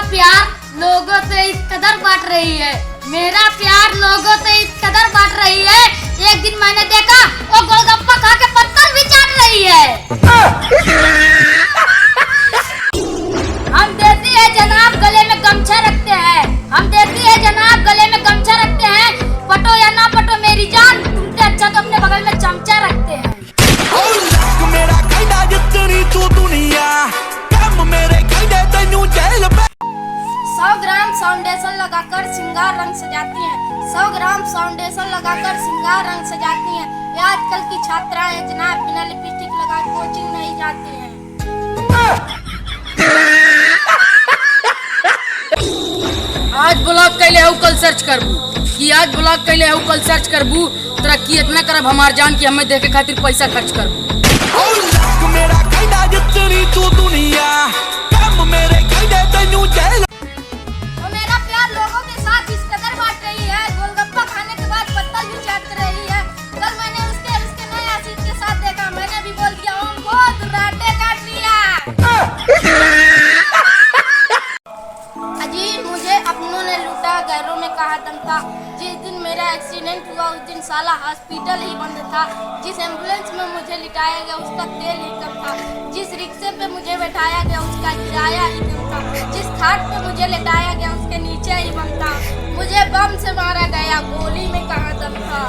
प्यार लोगों से इस कदर बांट रही है, मेरा प्यार लोगों से इस कदर बांट रही है। एक दिन मैंने देखा वो गोलगप्पा खा के पत्थर भी चाट रही है। हम देती है जनाब गले में गमछा रखते हैं, हम देती है जनाब गले में गमछा रखते हैं। पटो या ना पटो मेरी जान, तुमसे अच्छा तो अपने बगल में चमचा रखते हैं। मेरा कहना जितनी तू दुनिया कम मेरे कहने तेनू जेल में 100 ग्राम फाउंडेशन लगाकर श्रृंगार रंग सजाती हैं, 100 ग्राम फाउंडेशन लगाकर श्रृंगार रंग सजाती हैं। ये आजकल की छात्राएं हैं जनाब, बिना लिपस्टिक लगा कोचिंग नहीं जाती हैं। आज ब्लॉक कैले हूँ कल सर्च करबू कि आज ब्लॉक कैले हूँ कल सर्च करबू। तोरा की इतना करब हमार जान की हमें देखे खातिर पैसा खर्च करबू। मेरा कहना जितनी तू दुनिया कम मेरे कहने तेनू जेल वो मेरा प्यार लोगों के साथ इस कदर बांट रही है, गोलगप्पा खाने के बाद पत्तल भी चाट रही है। कल मैंने उसके नए आशिक के साथ देखा, मैंने भी बोल दिया ओम बहुत राटे काट लिया। अजीब मुझे अपनों ने लूटा, गैरों में कहा दम था। जिस दिन मेरा एक्सीडेंट हुआ उस दिन साला हॉस्पिटल ही बंद था। जिस एम्बुलेंस में मुझे लिटाया गया उसका तेल ही कम था। जिस रिक्शे पे मुझे बैठाया गया उसका किराया ही कम था। जिस खाट पे मुझे लेटाया गया उसके नीचे ही बम था। मुझे बम से मारा गया, गोली में कहाँ दम था।